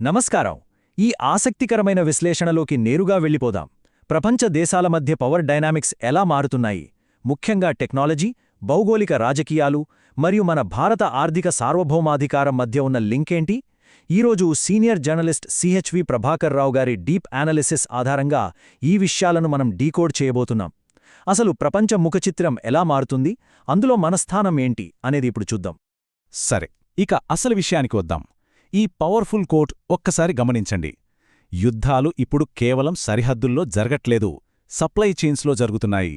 నమస్కారం. ఈ ఆసక్తికరమైన విశ్లేషణలోకి నేరుగా వెళ్ళిపోదాం. ప్రపంచ దేశాల మధ్య పవర్ డైనామిక్స్ ఎలా మారుతున్నాయి, ముఖ్యంగా టెక్నాలజీ, భౌగోళిక రాజకీయాలు మరియు మన భారత ఆర్థిక సార్వభౌమాధికారం మధ్య ఉన్న లింకేంటి? ఈరోజు senior journalist CHV Prabhakar Rao గారి డీప్ అనాలిసిస్ ఆధారంగా ఈ విషయాలను మనం డీకోడ్ చేయబోతున్నాం. అసలు ప్రపంచ ముఖచిత్రం ఎలా మారుతుంది, అందులో మన స్థానం ఏంటి అనేది ఇప్పుడు చూద్దాం. సరే, ఇక అసలు విషయానికి వద్దాం. ఈ పవర్ఫుల్ కోట్ ఒక్కసారి గమనించండి. యుద్ధాలు ఇప్పుడు కేవలం సరిహద్దుల్లో జరగట్లేదు, సప్లై చైన్స్లో జరుగుతున్నాయి.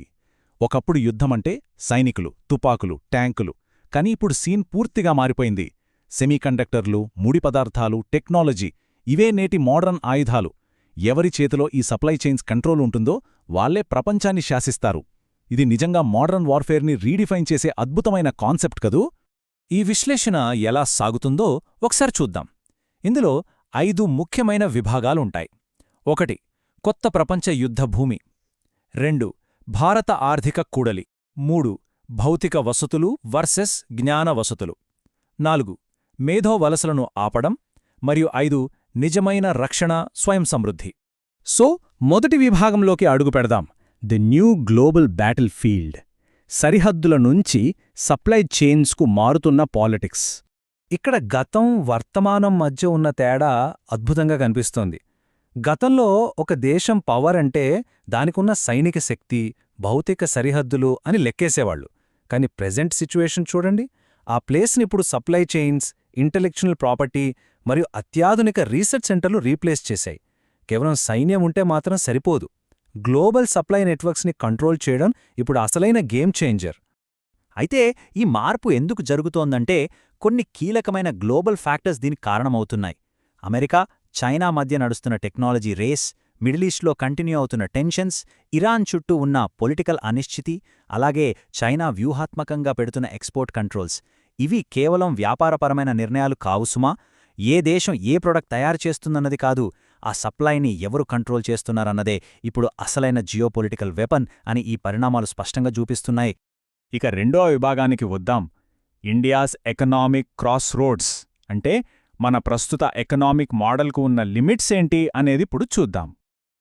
ఒకప్పుడు యుద్ధమంటే సైనికులు, తుపాకులు, ట్యాంకులు. కానీ ఇప్పుడు సీన్ పూర్తిగా మారిపోయింది. సెమీకండక్టర్లు, ముడి పదార్థాలు, టెక్నాలజీ, ఇవే నేటి మోడర్న్ ఆయుధాలు. ఎవరి చేతిలో ఈ సప్లై చైన్స్ కంట్రోల్ ఉంటుందో వాళ్లే ప్రపంచాన్ని శాసిస్తారు. ఇది నిజంగా మోడర్న్ వార్ఫేర్ని రీడిఫైన్ చేసే అద్భుతమైన కాన్సెప్ట్ కదూ. ఈ విశ్లేషణ ఎలా సాగుతుందో ఒకసారి చూద్దాం. ఇందులో 5 ముఖ్యమైన విభాగాలుంటాయి. 1. కొత్త ప్రపంచ యుద్ధ భూమి. 2. భారత ఆర్థిక కూడలి. 3. భౌతిక వసతులు వర్సెస్ జ్ఞాన వసతులు. 4. మేధో వలసలను ఆపడం. మరియు 5. నిజమైన రక్షణ, స్వయం సమృద్ధి. సో, మొదటి విభాగంలోకి అడుగుపెడదాం. The new global battle field. సరిహద్దుల నుంచి సప్లై చైన్స్కు మారుతున్న పాలిటిక్స్. ఇక్కడ గతం, వర్తమానం మధ్య ఉన్న తేడా అద్భుతంగా కనిపిస్తోంది. గతంలో ఒక దేశం పవర్ అంటే దానికున్న సైనిక శక్తి, భౌతిక సరిహద్దులు అని లెక్కేసేవాళ్లు. కాని ప్రెజెంట్ సిచ్యువేషన్ చూడండి. ఆ ప్లేస్నిప్పుడు సప్లై చైన్స్, ఇంటెలెక్చువల్ ప్రాపర్టీ మరియు అత్యాధునిక రీసెర్చ్ సెంటర్లు రీప్లేస్ చేశాయి. కేవలం సైన్యం ఉంటే మాత్రం సరిపోదు. గ్లోబల్ సప్లై నెట్వర్క్స్ని కంట్రోల్ చేయడం ఇప్పుడు అసలైన గేమ్ చేంజర్. అయితే ఈ మార్పు ఎందుకు జరుగుతోందంటే కొన్ని కీలకమైన గ్లోబల్ ఫ్యాక్టర్స్ దీనికి కారణమవుతున్నాయి. అమెరికా, చైనా మధ్య నడుస్తున్న టెక్నాలజీ రేస్, మిడిలీస్ట్లో కంటిన్యూ అవుతున్న టెన్షన్స్, ఇరాన్ చుట్టూ ఉన్న పొలిటికల్ అనిశ్చితి, అలాగే చైనా వ్యూహాత్మకంగా పెడుతున్న ఎక్స్పోర్ట్ కంట్రోల్స్. ఇవి కేవలం వ్యాపారపరమైన నిర్ణయాలు కావుసుమా? ఏ దేశం ఏ ప్రొడక్ట్ తయారు చేస్తుందన్నది కాదు, ఆ సప్లైని ఎవరు కంట్రోల్ చేస్తున్నారన్నదే ఇప్పుడు అసలైన జియోపొలిటికల్ వెపన్ అని ఈ పరిణామాలు స్పష్టంగా చూపిస్తున్నాయి. ఇక రెండో విభాగానికి వద్దాం. India's economic cross roads. అంటే మన ప్రస్తుత ఎకనామిక్ మోడల్కు ఉన్న లిమిట్స్ ఏంటి అనేది ఇప్పుడు చూద్దాం.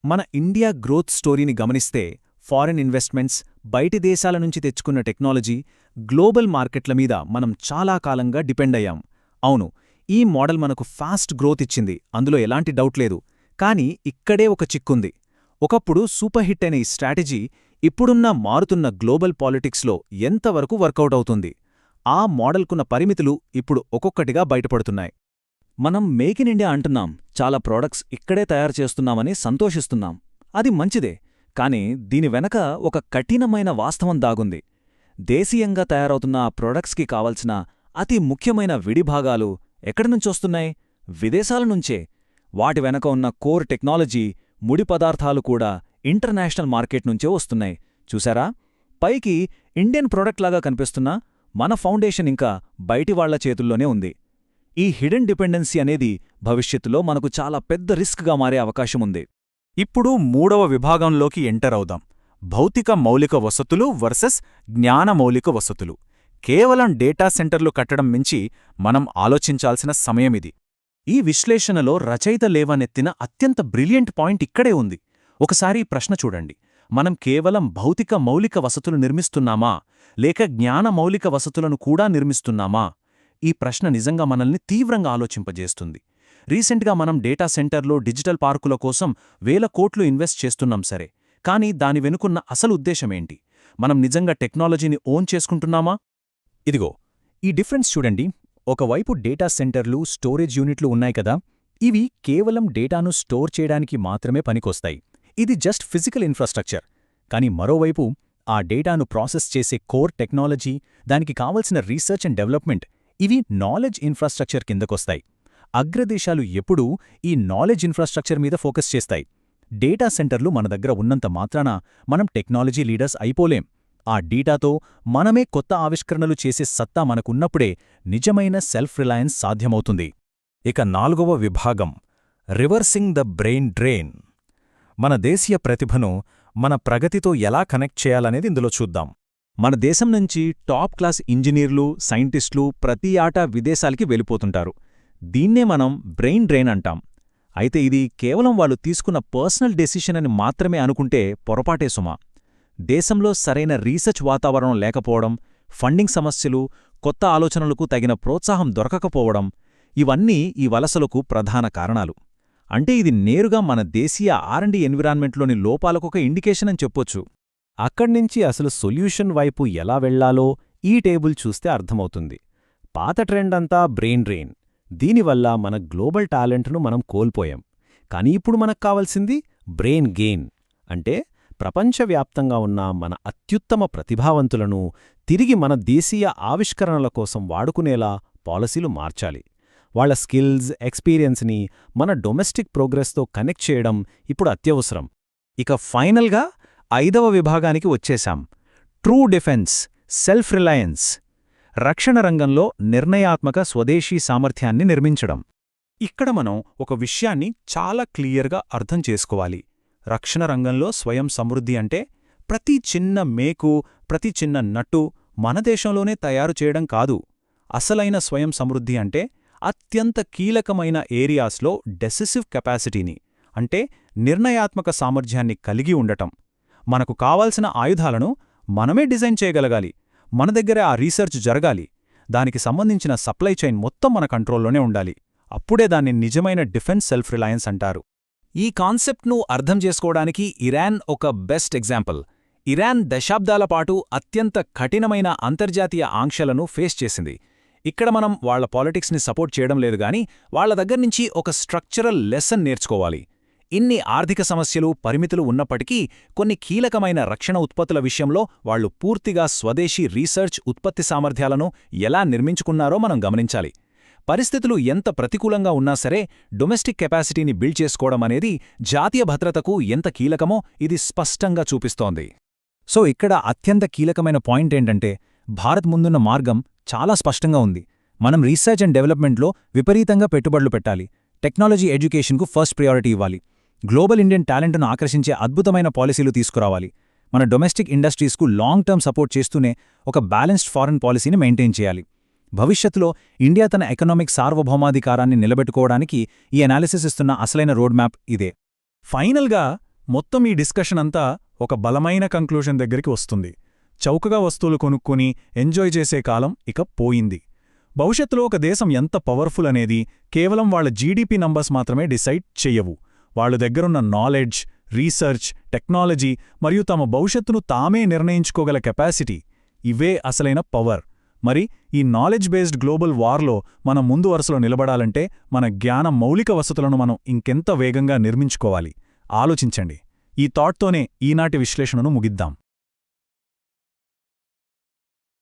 మన ఇండియా గ్రోత్ స్టోరీని గమనిస్తే ఫారిన్ ఇన్వెస్ట్మెంట్స్, బయటి దేశాల నుంచి తెచ్చుకున్న టెక్నాలజీ, గ్లోబల్ మార్కెట్ల మీద మనం చాలా కాలంగా డిపెండ్ అయ్యాం. అవును, ఈ మోడల్ మనకు ఫాస్ట్ గ్రోత్ ఇచ్చింది, అందులో ఎలాంటి డౌట్ లేదు. కానీ ఇక్కడే ఒక చిక్కుంది. ఒకప్పుడు సూపర్ హిట్ అయిన ఈ స్ట్రాటజీ ఇప్పుడున్న మారుతున్న గ్లోబల్ పాలిటిక్స్లో ఎంతవరకు వర్కౌట్ అవుతుంది? ఆ మోడల్కున్న పరిమితులు ఇప్పుడు ఒక్కొక్కటిగా బయటపడుతున్నాయి. మనం మేక్ ఇన్ ఇండియా అంటున్నాం, చాలా ప్రోడక్ట్స్ ఇక్కడే తయారు చేస్తున్నామని సంతోషిస్తున్నాం. అది మంచిదే, కానీ దీని వెనక ఒక కఠినమైన వాస్తవం దాగుంది. దేశీయంగా తయారవుతున్న ఆ ప్రొడక్ట్స్కి కావలసిన అతి ముఖ్యమైన విడిభాగాలు ఎక్కడినుంచొస్తున్నాయి? విదేశాల నుంచే. వాటి వెనక ఉన్న కోర్ టెక్నాలజీ, ముడి పదార్థాలు కూడా ఇంటర్నేషనల్ మార్కెట్ నుంచే వస్తున్నాయి. చూసారా? పైకి ఇండియన్ ప్రొడక్ట్లాగా కనిపిస్తున్నా మన ఫౌండేషన్ ఇంకా బయటివాళ్ల చేతుల్లోనే ఉంది. ఈ హిడెన్ డిపెండెన్సీ అనేది భవిష్యత్తులో మనకు చాలా పెద్ద రిస్క్గా మారే అవకాశముంది. ఇప్పుడు మూడవ విభాగంలోకి ఎంటర్ అవుదాం. భౌతిక మౌలిక వసతులు వర్సెస్ జ్ఞాన మౌలిక వసతులు. కేవలం డేటా సెంటర్లు కట్టడం మించి మనం ఆలోచించాల్సిన సమయమిది. ఈ విశ్లేషణలో రచయిత లేవనెత్తిన అత్యంత బ్రిలియంట్ పాయింట్ ఇక్కడే ఉంది. ఒకసారి ఈ ప్రశ్న చూడండి. మనం కేవలం భౌతిక మౌలిక వసతులు నిర్మిస్తున్నామా, లేక జ్ఞాన మౌలిక వసతులను కూడా నిర్మిస్తున్నామా? ఈ ప్రశ్న నిజంగా మనల్ని తీవ్రంగా ఆలోచింపజేస్తుంది. రీసెంట్గా మనం డేటా సెంటర్లో, డిజిటల్ పార్కుల కోసం వేల కోట్లు ఇన్వెస్ట్ చేస్తున్నాం సరే, కానీ దాని వెనుకున్న అసలు ఉద్దేశమేంటి? మనం నిజంగా టెక్నాలజీని ఓన్ చేసుకుంటున్నామా? ఇదిగో ఈ డిఫరెన్స్ చూడండి. ఒకవైపు డేటా సెంటర్లు, స్టోరేజ్ యూనిట్లు ఉన్నాయి కదా, ఇవి కేవలం డేటాను స్టోర్ చేయడానికి మాత్రమే పనికొస్తాయి. ఇది జస్ట్ ఫిజికల్ ఇన్ఫ్రాస్ట్రక్చర్. కానీ మరోవైపు ఆ డేటాను ప్రాసెస్ చేసే కోర్ టెక్నాలజీ, దానికి కావలసిన రీసెర్చ్ అండ్ డెవలప్మెంట్, ఇవి నాలెడ్జ్ ఇన్ఫ్రాస్ట్రక్చర్ కిందకొస్తాయి. అగ్రదేశాలు ఎప్పుడూ ఈ నాలెడ్జ్ ఇన్ఫ్రాస్ట్రక్చర్ మీద ఫోకస్ చేస్తాయి. డేటా సెంటర్లు మన దగ్గర ఉన్నంత మాత్రాన మనం టెక్నాలజీ లీడర్స్ అయిపోలేం. ఆ డేటాతో మనమే కొత్త ఆవిష్కరణలు చేసే సత్తా మనకున్నప్పుడే నిజమైన సెల్ఫ్ రిలయన్స్ సాధ్యమవుతుంది. ఇక 4వ విభాగం, రివర్సింగ్ ద బ్రెయిన్ డ్రెయిన్. మన దేశీయ ప్రతిభను మన ప్రగతితో ఎలా కనెక్ట్ చేయాలనేది ఇందులో చూద్దాం. మన దేశం నుంచి టాప్ క్లాస్ ఇంజనీర్లు, సైంటిస్టులు ప్రతి ఆట విదేశాలకి వెళ్ళిపోతుంటారు. దీన్నే మనం బ్రెయిన్ డ్రెయిన్ అంటాం. అయితే ఇది కేవలం వాళ్ళు తీసుకున్న పర్సనల్ డెసిషన్ అని మాత్రమే అనుకుంటే పొరపాటే సుమా. దేశంలో సరైన రీసెర్చ్ వాతావరణం లేకపోవడం, ఫండింగ్ సమస్యలు, కొత్త ఆలోచనలకు తగిన ప్రోత్సాహం దొరకకపోవడం ఇవన్నీ ఈ వలసలకు ప్రధాన కారణాలు. అంటే ఇది నేరుగా మన దేశీయ R&D ఎన్విరాన్మెంట్లోని లోపాలకొక ఇండికేషన్ అని చెప్పొచ్చు. అక్కడ్నించి అసలు సొల్యూషన్ వైపు ఎలా వెళ్లాలో ఈ టేబుల్ చూస్తే అర్థమవుతుంది. పాత ట్రెండ్ అంతా బ్రెయిన్ డ్రెయిన్. దీనివల్ల మన గ్లోబల్ టాలెంట్ను మనం కోల్పోయాం. కానీ ఇప్పుడు మనకు కావాల్సింది బ్రెయిన్ గెయిన్. అంటే ప్రపంచవ్యాప్తంగా ఉన్న మన అత్యుత్తమ ప్రతిభావంతులను తిరిగి మన దేశీయ ఆవిష్కరణల కోసం వాడుకునేలా పాలసీలు మార్చాలి. వాళ్ల స్కిల్స్, ఎక్స్పీరియన్స్ని మన డొమెస్టిక్ ప్రోగ్రెస్తో కనెక్ట్ చేయడం ఇప్పుడు అత్యవసరం. ఇక ఫైనల్గా 5వ విభాగానికి వచ్చేశాం. True defence, self reliance. రక్షణ రంగంలో నిర్ణయాత్మక స్వదేశీ సామర్థ్యాన్ని నిర్మించడం. ఇక్కడ మనం ఒక విషయాన్ని చాలా క్లియర్గా అర్థం చేసుకోవాలి. రక్షణ రంగంలో స్వయం సమృద్ధి అంటే ప్రతి చిన్న మేకు, ప్రతి చిన్న నట్టు మన దేశంలోనే తయారు చేయడం కాదు. అసలైన స్వయం సమృద్ధి అంటే అత్యంత కీలకమైన ఏరియాస్లో డెసిసివ్ కెపాసిటీని, అంటే నిర్ణయాత్మక సామర్థ్యాన్ని కలిగి ఉండటం. మనకు కావాల్సిన ఆయుధాలను మనమే డిజైన్ చేయగలగాలి. మన దగ్గర ఆ రీసెర్చ్ జరగాలి. దానికి సంబంధించిన సప్లై చైన్ మొత్తం మన కంట్రోల్లోనే ఉండాలి. అప్పుడే దాన్ని నిజమైన డిఫెన్స్ సెల్ఫ్ రిలయన్స్ అంటారు. ఈ కాన్సెప్ట్ను అర్థం చేసుకోవడానికి ఇరాన్ ఒక బెస్ట్ ఎగ్జాంపుల్. ఇరాన్ దశాబ్దాల పాటు అత్యంత కఠినమైన అంతర్జాతీయ ఆంక్షలను ఫేస్ చేసింది. ఇక్కడ మనం వాళ్ల పాలిటిక్స్ని సపోర్ట్ చేయడం లేదు గాని వాళ్ల దగ్గర్నుంచి ఒక స్ట్రక్చరల్ లెసన్ నేర్చుకోవాలి. ఇన్ని ఆర్థిక సమస్యలు, పరిమితులు ఉన్నప్పటికీ కొన్ని కీలకమైన రక్షణ ఉత్పత్తుల విషయంలో వాళ్లు పూర్తిగా స్వదేశీ రీసెర్చ్, ఉత్పత్తి సామర్థ్యాలను ఎలా నిర్మించుకున్నారో మనం గమనించాలి. పరిస్థితులు ఎంత ప్రతికూలంగా ఉన్నా సరే డొమెస్టిక్ కెపాసిటీని బిల్డ్ చేసుకోవడం అనేది జాతీయ భద్రతకు ఎంత కీలకమో ఇది స్పష్టంగా చూపిస్తోంది. సో ఇక్కడ అత్యంత కీలకమైన పాయింట్ ఏంటంటే భారత్ ముందున్న మార్గం చాలా స్పష్టంగా ఉంది. మనం రీసెర్చ్ అండ్ డెవలప్మెంట్లో విపరీతంగా పెట్టుబడులు పెట్టాలి. టెక్నాలజీ ఎడ్యుకేషన్కు ఫస్ట్ ప్రయారిటీ ఇవ్వాలి. గ్లోబల్ ఇండియన్ టాలెంట్ను ఆకర్షించే అద్భుతమైన పాలసీలు తీసుకురావాలి. మన డొమెస్టిక్ ఇండస్ట్రీస్కు లాంగ్ టర్మ్ సపోర్ట్ చేస్తూనే ఒక బ్యాలెన్స్డ్ ఫారెన్ పాలసీని మెయింటైన్ చేయాలి. భవిష్యత్తులో ఇండియా తన ఎకనామిక్ సార్వభౌమాధికారాన్ని నిలబెట్టుకోవడానికి ఈ అనాలిసిస్ ఇస్తున్న అసలైన రోడ్ మ్యాప్ ఇదే. ఫైనల్గా మొత్తం ఈ డిస్కషన్ అంతా ఒక బలమైన కంక్లూజన్ దగ్గరికి వస్తుంది. చౌకగా వస్తువులు కొనుక్కొని ఎంజాయ్ చేసే కాలం ఇక పోయింది. భవిష్యత్తులో ఒక దేశం ఎంత పవర్ఫుల్ అనేది కేవలం వాళ్ల జీడీపీ నంబర్స్ మాత్రమే డిసైడ్ చెయ్యవు. వాళ్ల దగ్గరున్న నాలెడ్జ్, రీసెర్చ్, టెక్నాలజీ మరియు తమ భవిష్యత్తును తామే నిర్ణయించుకోగల కెపాసిటీ, ఇవే అసలైన పవర్. మరి ఈ నాలెడ్జ్ బేస్డ్ గ్లోబల్ వార్లో మనం ముందు వరుసలో నిలబడాలంటే మన జ్ఞాన మౌలిక వసతులను మనం ఇంకెంత వేగంగా నిర్మించుకోవాలి? ఆలోచించండి. ఈ థాట్తోనే ఈనాటి విశ్లేషణను ముగిద్దాం.